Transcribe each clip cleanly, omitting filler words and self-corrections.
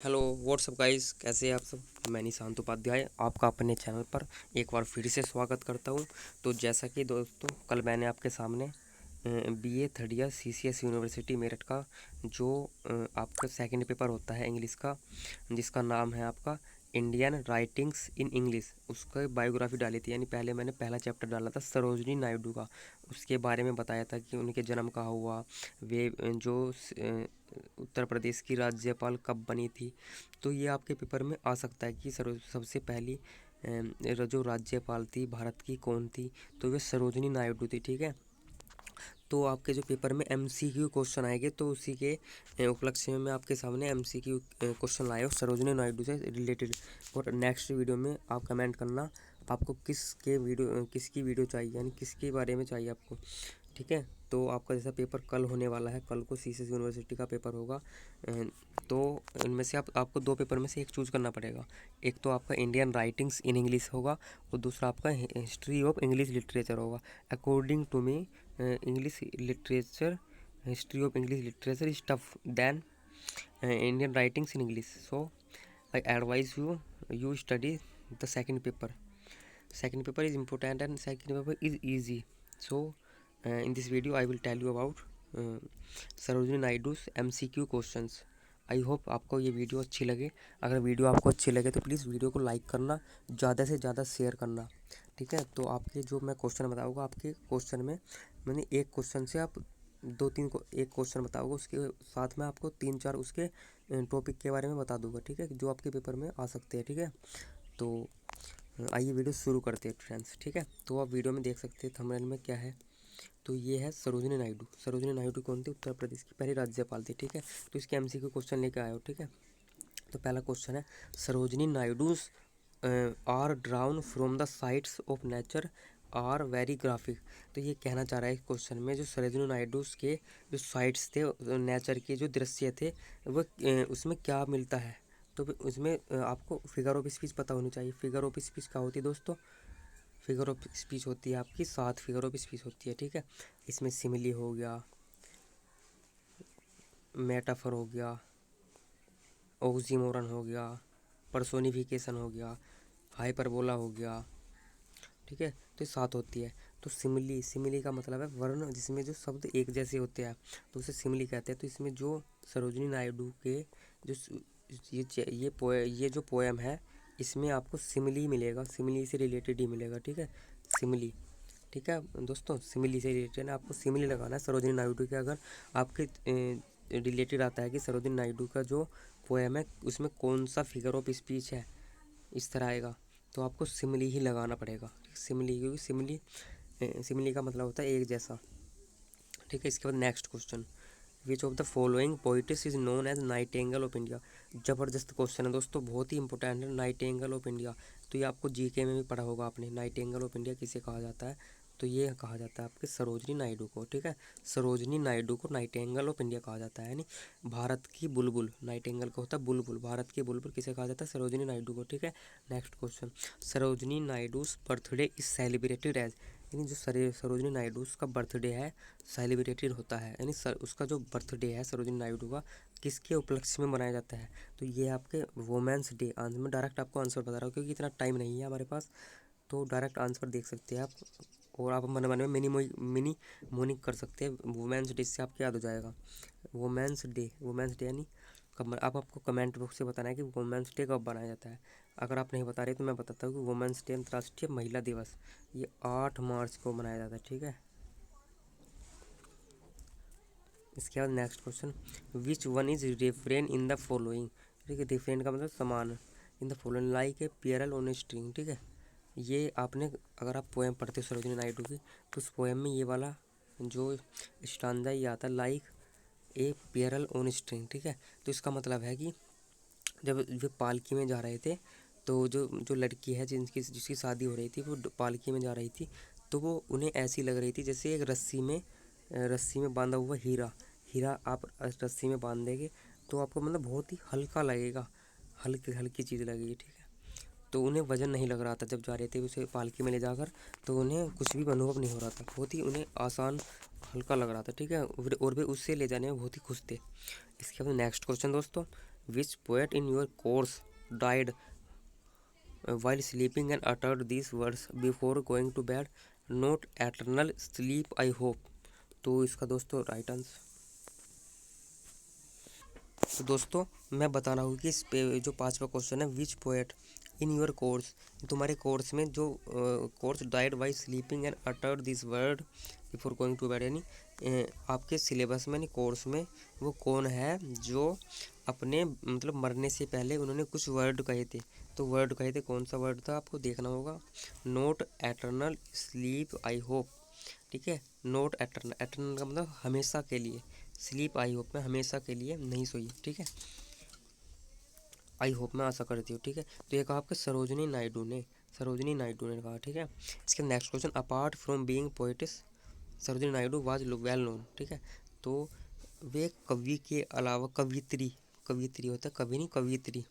Hello what's up guys, कैसे हैं आप सब। मैं निशांत उपाध्याय आपका अपने चैनल पर एक बार फिर से स्वागत करता हूं। तो जैसा कि दोस्तों कल मैंने आपके सामने BA third year CCS university Meerut का जो आपका सेकंड पेपर होता है इंग्लिश का, जिसका नाम है आपका इंडियन राइटिंग्स इन इंग्लिश, उसका बायोग्राफी डाली थी। यानी पहले मैंने पहला चैप्टर डाला था सरोजनी नायडू का, उसके बारे में बताया था कि उनके जन्म कहाँ हुआ, वे जो उत्तर प्रदेश की राज्यपाल कब बनी थी। तो ये आपके पेपर में आ सकता है कि सबसे पहली जो राज्यपाल थी भारत की कौन थी, तो वे सरोजनी नायडू थी। ठीक है, तो आपके जो पेपर में एमसीक्यू क्वेश्चन आएंगे, तो उसी के उपलक्ष्य में मैं आपके सामने एमसीक्यू क्वेश्चन लाया हूँ सरोजनी नायडू से रिलेटेड। और नेक्स्ट वीडियो में आप कमेंट करना आपको किसकी वीडियो चाहिए, यानी किसके बारे में चाहिए आपको। ठीक है, तो आपका जैसा पेपर कल होने वाला है, कल को सीसीएस यूनिवर्सिटी का पेपर होगा। तो इनमें से आपको दो पेपर में से एक चूज़ करना पड़ेगा। एक तो आपका इंडियन राइटिंग्स इन इंग्लिश होगा और दूसरा आपका हिस्ट्री ऑफ इंग्लिश लिटरेचर होगा। According to me English literature, history of English literature is tough than Indian writings in English, so I advise you study the second paper. Second paper is important and second paper is easy. So in this video I will tell you about Sarojini Naidu's MCQ questions. I hope आपको ये video अच्छी लगे। अगर video आपको अच्छी लगे तो please video को लाइक करना, ज़्यादा से ज़्यादा शेयर करना। ठीक है, तो आपके जो मैं क्वेश्चन बताऊँगा, आपके क्वेश्चन में मैंने एक क्वेश्चन से आप दो तीन को एक क्वेश्चन बताऊँगा, उसके साथ में आपको तीन चार उसके टॉपिक के बारे में बता दूंगा। ठीक है, जो आपके पेपर में आ सकते हैं। ठीक है, तो आइए वीडियो शुरू करते हैं फ्रेंड्स। ठीक है, तो आप वीडियो में देख सकते हैं थंबनेल में क्या है। तो ये है सरोजनी नायडू। सरोजनी नायडू कौन थी? उत्तर प्रदेश की पहली राज्यपाल थी। ठीक है, तो इसके एमसीक्यू क्वेश्चन लेके आए हो। ठीक है, तो पहला क्वेश्चन है Sarojini Naidu's are drawn from the sights of nature are very graphic. तो ये कहना चाह रहा है इस क्वेश्चन में, जो सरोजनी नायडूज के जो साइट्स थे, नेचर के जो दृश्य थे, वो उसमें क्या मिलता है। तो उसमें आपको फिगर ऑफ स्पीच पता होनी चाहिए। फिगर ऑफ स्पीच क्या होती है दोस्तों? फिगर ऑफ स्पीच होती है आपकी 7 फिगर ऑफ स्पीच होती है। ठीक है, इसमें सिमिली हो गया, मेटाफर हो गया, ऑक्सीमोरन हो गया, पर्सोनिफिकेशन हो गया, हाइपरबोला हो गया। ठीक है, तो ये 7 होती है। तो सिमिली, सिमिली का मतलब है वर्ण जिसमें जो शब्द एक जैसे होते हैं, तो उसे सिमिली कहते हैं। तो इसमें जो सरोजनी नायडू के जो ये जो पोएम है, इसमें आपको सिमिली मिलेगा, सिमिली से रिलेटेड ही मिलेगा। ठीक है, सिमिली। ठीक है दोस्तों, सिमिली से रिलेटेड है, आपको सिमिली लगाना है सरोजनी नायडू के। अगर आपके रिलेटेड आता है कि सरोजनी नायडू का जो पोएम है उसमें कौन सा फिगर ऑफ स्पीच है, इस तरह आएगा, तो आपको सिमिली ही लगाना पड़ेगा। सिमिली, क्योंकि सिमिली का मतलब होता है एक जैसा। ठीक है, इसके बाद next question, which of the following poets is known as nightingale of India. ज़बरदस्त क्वेश्चन है दोस्तों, बहुत ही इंपॉर्टेंट है। नाइटिंगेल ऑफ इंडिया, तो ये आपको जीके में भी पढ़ा होगा आपने। नाइटिंगेल ऑफ इंडिया किसे कहा जाता है? तो ये कहा जाता है आपके सरोजनी नायडू को। ठीक है, सरोजनी नायडू को नाइटिंगेल ऑफ इंडिया कहा जाता है, यानी भारत की बुलबुल। नाइटिंगेल का होता है बुलबुल, भारत की बुलबुल किसे कहा जाता है? सरोजनी नायडू को। ठीक है, next question, Sarojini Naidu's birthday is celebrated as. यानी जो सरोजनी नायडू उसका बर्थडे है सेलिब्रेटेड होता है, यानी उसका जो बर्थडे है सरोजनी नायडू का किसके उपलक्ष्य में मनाया जाता है? तो ये आपके वोमेंस डे। आंसर में डायरेक्ट आपको आंसर बता रहा हूँ क्योंकि इतना टाइम नहीं है हमारे पास, तो डायरेक्ट आंसर देख सकते हैं आप। और आप मन मन में मिनी मोनिंग कर सकते हैं वुमेंस डे से, आपको याद हो जाएगा वुमेंस डे। वुमेंस डे यानी कब, आप आपको कमेंट बॉक्स से बताना है कि वुमेंस डे कब बनाया जाता है। अगर आप नहीं बता रहे तो मैं बताता हूँ कि वुमेंस डे अंतर्राष्ट्रीय महिला दिवस ये 8 मार्च को मनाया जाता है। ठीक है, इसके बाद next question, which one is refrain in the following. ठीक है, रेफरेन का मतलब समान। In the following like a पेरल ऑन ए स्ट्रिंग। ठीक है, ये आपने अगर आप पोएम पढ़ते हो सरोजनी नायडू की, तो उस पोएम में ये वाला जो स्टांजा ये आता है, लाइक ए पेरल ऑन स्ट्रिंग। ठीक है, तो इसका मतलब है कि जब वे पालकी में जा रहे थे, तो जो जो लड़की है जिसकी शादी हो रही थी, वो पालकी में जा रही थी, तो वो उन्हें ऐसी लग रही थी जैसे एक रस्सी में बांधा हुआ हीरा। हीरा आप रस्सी में बांध देंगे तो आपको मतलब बहुत ही हल्का लगेगा, हल्की हल्की चीज़ लगेगी। ठीक है, तो उन्हें वजन नहीं लग रहा था जब जा रहे थे उसे पालकी में ले जाकर, तो उन्हें कुछ भी अनुभव नहीं हो रहा था, बहुत ही उन्हें आसान हल्का लग रहा था। ठीक है, और वे उससे ले जाने में बहुत ही खुश थे। इसके बाद नेक्स्ट क्वेश्चन दोस्तों, which poet in your course died while sleeping and uttered these words before going to bed, not eternal sleep I hope। तो इसका दोस्तों राइट आंसर। तो दोस्तों मैं बता रहा हूँ कि इस पे जो पांचवा क्वेश्चन है, which poet in your course, तुम्हारे कोर्स में जो course died by sleeping and uttered this word before going to bed, यानी आपके सिलेबस में, यानी कोर्स में वो कौन है जो अपने मतलब मरने से पहले उन्होंने कुछ वर्ड कहे थे। तो वर्ड कहे थे, कौन सा वर्ड था आपको देखना होगा। Note eternal sleep I hope, ठीक है। नोट एटर्नल, एटर्नल का मतलब हमेशा के लिए, स्लीप आई होप में हमेशा के लिए नहीं सोई, ठीक है। आई होप मैं आशा करती हूँ, ठीक है। तो ये कहा आपके सरोजनी नायडू ने, सरोजनी नायडू ने कहा, ठीक है। इसके next question, apart from being poet's Sarojini Naidu was well known, ठीक है। तो वे कवि के अलावा, कवित्री, कवित्री होता है कवि नहीं, कवित्री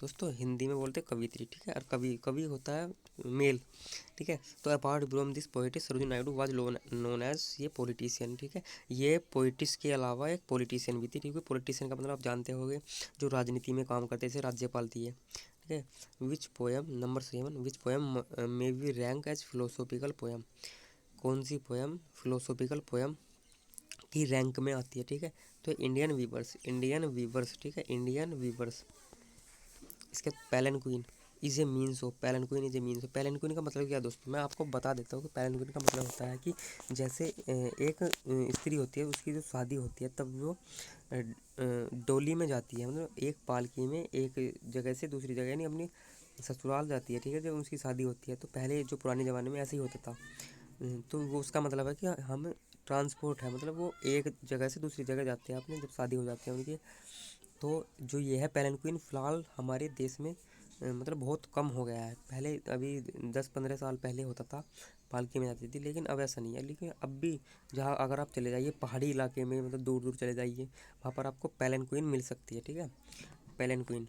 दोस्तों हिंदी में बोलते हैं कवित्री, ठीक है। और कवि, कवि होता है मेल, ठीक है। तो apart from this poetess Sarojini Naidu was known as ये पॉलिटिशियन, ठीक है। ये पोइटिस के अलावा एक पॉलिटिशियन भी थी, ठीक है। पॉलिटिशियन का मतलब आप जानते होंगे जो राजनीति में काम करते थे, राज्यपाल थी ये, ठीक है। Which poem number 7, which poem may be rank as philosophical poem, कौन सी पोएम फिलोसॉफिकल पोएम की रैंक में आती है, ठीक है। तो इंडियन वीवर्स, इंडियन वीवर्स, ठीक है, इंडियन वीवर्स। इसके palanquin is a means of, palanquin is a means of, palanquin का मतलब क्या है दोस्तों, मैं आपको बता देता हूँ कि पैलेंक्विन का मतलब होता है कि जैसे एक स्त्री होती है, उसकी जो शादी होती है तब वो डोली में जाती है, मतलब एक पालकी में एक जगह से दूसरी जगह, यानी अपनी ससुराल जाती है, ठीक है। जब उसकी शादी होती है तो पहले जो पुराने ज़माने में ऐसे ही होता था। तो वो उसका मतलब है कि हम ट्रांसपोर्ट है, मतलब वो एक जगह से दूसरी जगह जाते हैं अपने, जब शादी हो जाती है उनकी। तो जो ये है पैलेंक्विन फ़िलहाल हमारे देश में मतलब बहुत कम हो गया है। पहले अभी 10-15 साल पहले होता था, पालकी में जाती थी, लेकिन अब ऐसा नहीं है। लेकिन अब भी जहाँ अगर आप चले जाइए पहाड़ी इलाके में, मतलब दूर दूर चले जाइए, वहाँ पर आपको पैलेंक्विन मिल सकती है, ठीक है। Palanquin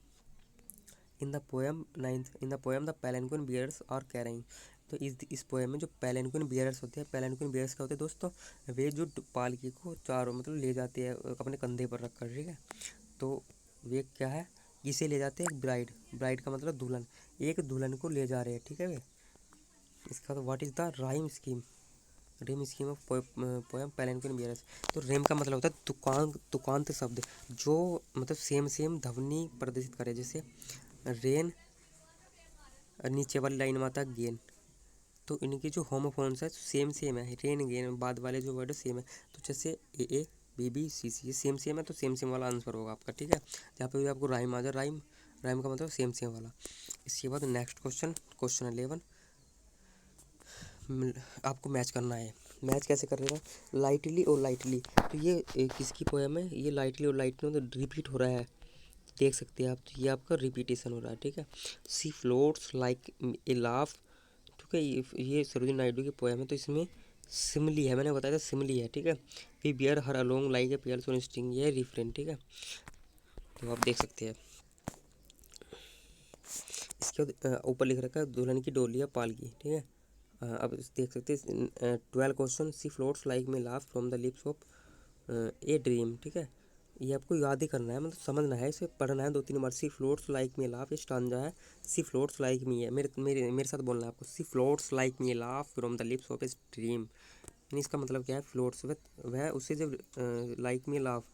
in the poem ninth, in the poem the palanquin bearers are carrying. तो इस पोएम में जो पैलेंक्विन बियर्स होते हैं, पैलेंक्विन बियर्स क्या होते हैं दोस्तों, वे जो पालकी को चारों मतलब ले जाते हैं अपने कंधे पर रखकर, ठीक है। तो वे क्या है, किसे ले जाते हैं, एक ब्राइड, ब्राइड का मतलब दुल्हन, एक दुल्हन को ले जा रहे हैं, ठीक है वे। इसका तो what is the rhyme scheme, rhyme scheme of poem palanquin bearers. तो रेम का मतलब होता है तुकांत शब्द, जो मतलब सेम सेम ध्वनि प्रदर्शित करे, जैसे रेन, नीचे वाली लाइन में आता है गेन। तो इनकी जो होमोफोन्स है सेम सेम है, रेन गेन बाद वाले जो वर्ड सेम है। तो जैसे ए बी बी सी सी ये सेम सेम है, तो सेम सेम वाला आंसर होगा आपका, ठीक है। जहाँ पे भी आपको राइम आ जाए, राइम, राइम का मतलब सेम सेम वाला। इसके बाद नेक्स्ट क्वेश्चन, क्वेश्चन 11 आपको मैच करना है। मैच कैसे करेगा, लाइटली और लाइटली। तो ये किसकी पोएम है, ये लाइटली और लाइटली मतलब रिपीट हो रहा है, देख सकते हैं आप। तो ये आपका रिपीटेशन हो रहा है, ठीक है। She floats like a laugh, ठीक है। ये सरोजिनी नायडू की पोएम है, तो इसमें सिमली है, मैंने बताया था सिमली है, ठीक है। We bear her along like a pearls on string, ये रिफरेंट, ठीक है। तो आप देख सकते हैं। इसके बाद ऊपर लिख रखा है दुल्हन की डोली या पालकी, ठीक है। अब देख सकते हैं 12 क्वेश्चन, सी फ्लोट्स लाइक में laugh from the lips of a dream, ठीक है। ये आपको याद ही करना है, मतलब समझना है, इसे पढ़ना है 2-3 बार। सी फ्लोट्स लाइक मी लाफ, ये स्टांजा है, सी फ्लोट्स लाइक मी है, मेरे साथ बोलना है आपको, she floats like me laugh from the lips of a dream. यानी इसका मतलब क्या है, फ्लोट्स वह उसे जब लाइक मी लाफ,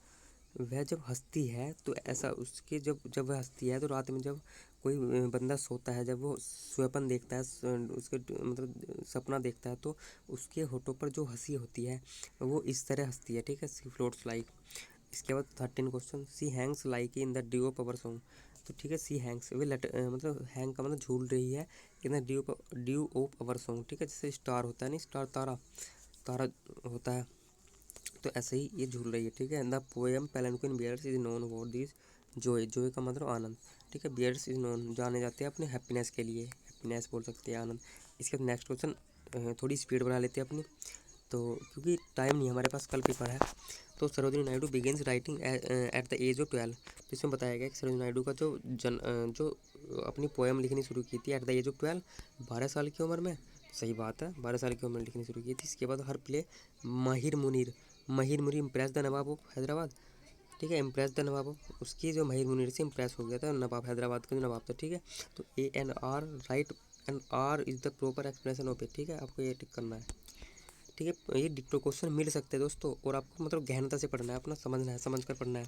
वह जब हंसती है तो ऐसा उसके, जब जब वह हंसती है तो रात में जब कोई बंदा सोता है, जब वो स्वप्न देखता है, उसके मतलब सपना देखता है, तो उसके होठों पर जो हंसी होती है वो इस तरह हंसती है, ठीक है। She floats like. इसके बाद 13 question, she hangs like in the dew of our song. तो ठीक है, सी हैंग्स वे मतलब हैंग का मतलब झूल रही है in the dew of our song, ठीक है। जैसे स्टार होता है, नहीं स्टार, तारा, तारा होता है, तो ऐसे ही ये झूल रही है, ठीक है। The poem palanquin bearers is known for this joy, joy का मतलब आनंद, ठीक है। बियर्स इज नोन जाने जाते हैं अपने हैप्पीनेस के लिए, हैप्पीनेस बोल सकते हैं, आनंद। इसके बाद नेक्स्ट क्वेश्चन, थोड़ी स्पीड बढ़ा लेते हैं अपनी, तो क्योंकि टाइम नहीं हमारे पास, कल पेपर है। तो Sarojini Naidu begins writing at the age of 12। तो इसमें बताया गया कि सरोजिनी नायडू का जो अपनी पोएम लिखनी शुरू की थी एट द एज ऑफ 12, 12 साल की उम्र में। सही बात है, 12 साल की उम्र में लिखनी शुरू की थी। इसके बाद हर प्ले माहिर मुनीर, माहिर Munir impress the Nawab of Hyderabad. ठीक है। इम्प्रेस द नवाब, उसकी जो महिर मुनीर से इम्प्रेस हो गया था, नवाब हैदराबाद का जो नवाब था, ठीक है। तो ANR right and R is the proper explanation of it, ठीक है, आपको ये टिक करना है, ठीक है। ये डिक्टो क्वेश्चन मिल सकते हैं दोस्तों, और आपको मतलब गहनता से पढ़ना है, अपना समझना है, समझ कर पढ़ना है।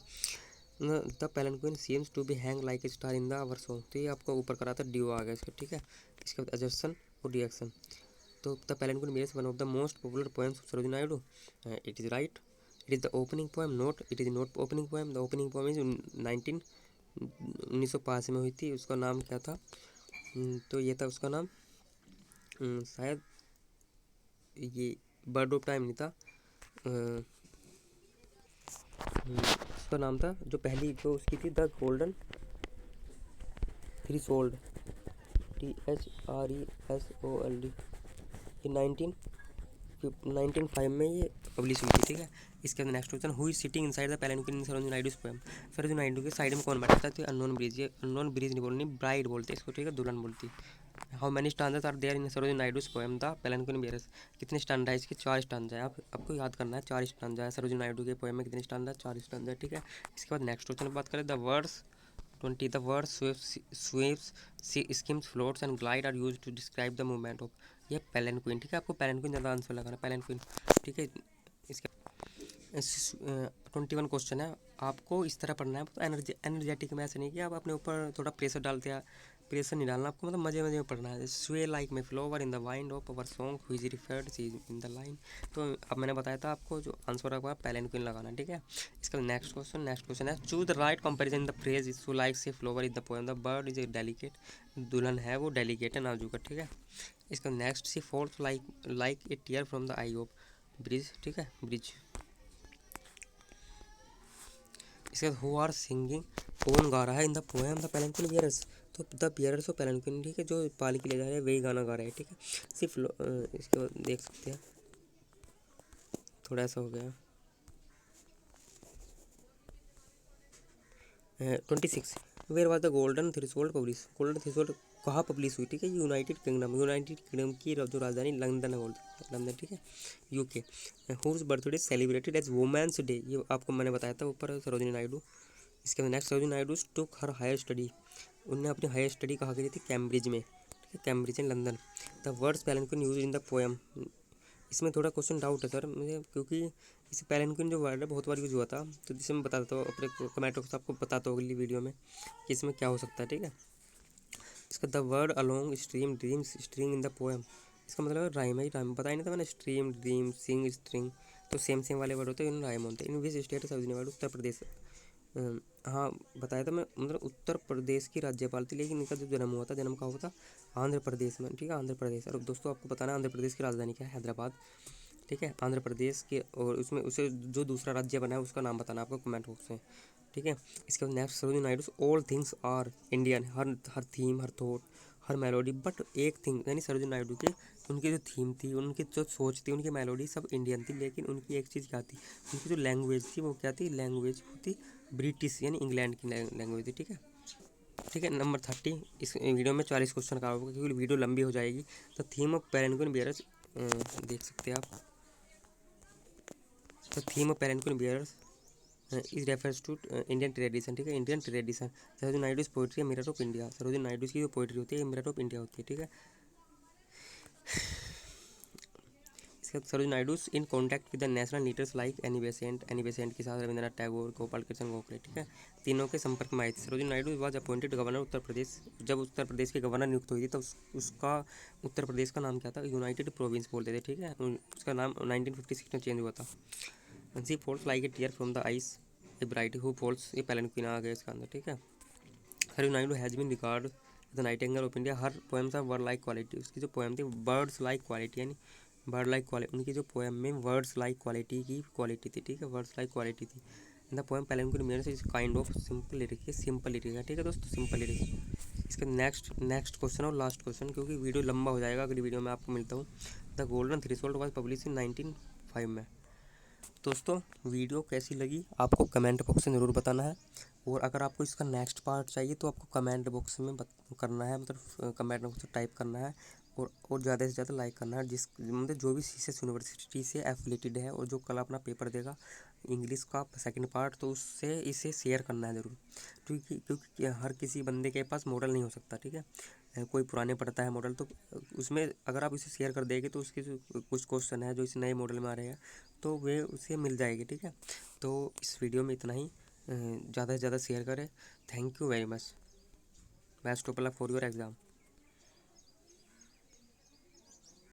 The palanquin seems to be hang like a star in the our song, तो ये आपको ऊपर करा था, ड्यू आ गया इसका, ठीक है। इसके बाद एजर्सन और रिएक्शन, तो the palanquin mirrors one of the most popular poems of Sarojini Naidu, it is right. It is the opening poem, note it is not opening poem, the opening poem is 1905 में हुई थी, उसका नाम क्या था, तो ये था उसका नाम, शायद ये बर्ड ऑफ टाइम नहीं था, उसका नाम था जो पहली जो उसकी थी, द गोल्डन थ्रेशोल्ड, THRESOLD, ये 1905 में ये पब्लिश हुई थी, ठीक है। इसके अंदर next question, who is sitting inside the palanquin in Sarojini Naidu's poem, Sarojini Naidu के साइड में कौन बैठा था, तो अननोन ब्रिज, ये अननोन ब्रिज नहीं बोलनी, ब्राइड बोलते हैं इसको, ठीक है, दुल्हन बोलती। How many stanzas are there in Sarojini Naidu's poem the palanquin bearers, कितने स्टांजा है इसके, 4 स्टांजा है, आपको याद करना है, 4 स्टांजा है सरोजिनी नायडू के पोएम में, कितने स्टांजा, 4 स्टांजा, ठीक है। इसके बाद नेक्स्ट क्वेश्चन की बात करें, the words 20, the words sways skims floats and glide are use to describe the movement of, ये पेलनक्विन, ठीक है, आपको पेलनक्विन ज़्यादा आंसर लगाना, पेलनक्विन, ठीक है। इसके 21 क्वेश्चन है, आपको इस तरह पढ़ना है, तो एनर्जेटिक में ऐसे नहीं कि आप अपने ऊपर थोड़ा प्रेशर डालते हैं, प्रेशर नहीं डालना आपको, मतलब मजे मजे में पढ़ना है। Sway like may flower in the wind of our song हुई is referred see in the line, तो अब मैंने बताया था आपको जो आंसर होगा पेलनक्विन लगाना, ठीक है। इसका नेक्स्ट क्वेश्चन है, choose the right comparison in the phrase is so like say flower is the poem, the bird is a delicate, दुल्हन है वो डेलिकेट है, नाजुक है, ठीक है। इसका next, she falls like a tear from the eye of bridge, ठीक है, ब्रिज। इसके बाद हु आर सिंगिंग, कौन गा रहा है in the poem the palanquin bearers, तो द बियरर्स ऑफ पेलनक्विन, ठीक है, जो पालकी ले जा रहे हैं वही गाना गा रहे हैं, ठीक है। सिर्फ इसके बाद देख सकते हैं, थोड़ा ऐसा हो गया। 26, where was the golden threshold publish, golden threshold कहाँ पब्लिश हुई, ठीक है, यूनाइटेड किंगडम की जो राजधानी लंदन है, लंदन, ठीक है, UK। Whose birthday celebrated as women's day, ये आपको मैंने बताया था ऊपर, सरोजिनी नायडू। इसके बाद नेक्स्ट, सरोजिनी नायडू टुक हर हायर स्टडी, उन्होंने अपनी हायर स्टडी कहाँ की थी, कैम्ब्रिज में, ठीक है, Cambridge in London. The words palanquin use in the poem, इसमें थोड़ा क्वेश्चन डाउट है सर मुझे, क्योंकि इस पेलनक्विन जो वर्ड है बहुत बार यूज हुआ था, तो जिससे मैं बताता हूँ अपने कमेंट बॉक्स, आपको बताता हूँ अगली वीडियो में कि इसमें क्या हो सकता है, ठीक है। इसका the word along stream dreams string in the poem, इसका मतलब है राइम है, राइम बताया नहीं था मैंने, स्ट्रीम ड्रीम सिंग स्ट्रिंग, तो सेम वाले वर्ड होते हैं, इन राइम होते हैं। इन विच स्टेट सरोजिनी नायडू, उत्तर प्रदेश, हाँ बताया था मैं, मतलब उत्तर प्रदेश की राज्यपाल थी, लेकिन इनका जो जन्म हुआ था, जन्म कहाँ हुआ था, आंध्र प्रदेश में, ठीक है, आंध्र प्रदेश। और दोस्तों आपको बताना है आंध्र प्रदेश की राजधानी क्या है, हैदराबाद, ठीक है, आंध्र प्रदेश के, और उसमें उसे जो दूसरा राज्य बना है उसका नाम बताना आपको कमेंट बॉक्स में, ठीक है। इसके बाद next, Sarojini Naidu all things are Indian, her theme, her thought, her melody, but एक थिंग, यानी सरोजिनी नायडू के, उनकी जो थीम थी, उनकी जो सोच थी, उनकी मेलोडी सब इंडियन थी, लेकिन उनकी एक चीज़ क्या थी, उनकी जो लैंग्वेज थी वो क्या थी, लैंग्वेज थी ब्रिटिश, यानी इंग्लैंड की लैंग्वेज थी, ठीक है, ठीक है। नंबर 30, इस वीडियो में 40 क्वेश्चन का होगा, क्योंकि वीडियो लंबी हो जाएगी। The theme of palanquin bearers, देख सकते हैं आप, the theme of palanquin bearers is refers to Indian tradition, ठीक है, Indian tradition. Sarojini Naidu poetry mirror of India, Sarojini Naidu की जो पोइट्री होती है मिरर ऑफ इंडिया होती है, ठीक है। इसके बाद Sarojini Naidu in contact with the national leaders like Annie Besant के साथ रविंद्रनाथ टैगोर, गोपाल कृष्ण गोखले, ठीक है, तीनों के संपर्क में आई थी। Sarojini Naidu was appointed governor Uttar Pradesh, जब उत्तर प्रदेश के गवर्नर नियुक्त हुई थी तो उसका उत्तर प्रदेश का नाम क्या था, यूनाइटेड प्रोविंस बोलते थे, ठीक है, उसका नाम 1956 में चेंज हुआ था। She falls like a tear from the eyes a bright who falls, ये पेलनक्विन आ गया इसका अंदर, ठीक है। Sarojini Naidu has been regard the nightingale of India, her poems of word like quality, उसकी जो पोएम थी बर्ड्स लाइक क्वालिटी, यानी बर्ड लाइक क्वालिटी, उनकी जो पोएम में वर्ड्स लाइक क्वालिटी की क्वालिटी थी, ठीक है, वर्ड्स लाइक क्वालिटी थी। In the poem पेलनक्विन means is kind of simple lyric, simple lyric है, ठीक है दोस्तों, सिंपल लिरिक। इसका नेक्स्ट क्वेश्चन और लास्ट क्वेश्चन, क्योंकि वीडियो लंबा हो जाएगा, अगली वीडियो में आपको मिलता हूँ। The golden threshold was publish in 1905 में। दोस्तों वीडियो कैसी लगी आपको कमेंट बॉक्स में ज़रूर बताना है, और अगर आपको इसका नेक्स्ट पार्ट चाहिए तो आपको कमेंट बॉक्स में करना है, मतलब कमेंट बॉक्स में टाइप करना है, और ज़्यादा से ज़्यादा लाइक करना है, जिस मतलब जो भी सीसीएस यूनिवर्सिटी से एफिलेटेड है और जो कल अपना पेपर देगा इंग्लिश का सेकंड पार्ट, तो उससे इसे शेयर करना है ज़रूर, क्योंकि हर किसी बंदे के पास मॉडल नहीं हो सकता, ठीक है। कोई पुराने पढ़ता है मॉडल, तो उसमें अगर आप इसे शेयर कर देंगे तो उसके जो कुछ क्वेश्चन है जो इस नए मॉडल में आ रहे हैं तो वे उसे मिल जाएगी, ठीक है। तो इस वीडियो में इतना ही, ज़्यादा से ज़्यादा शेयर करें। Thank you very much. Best of luck for your exam.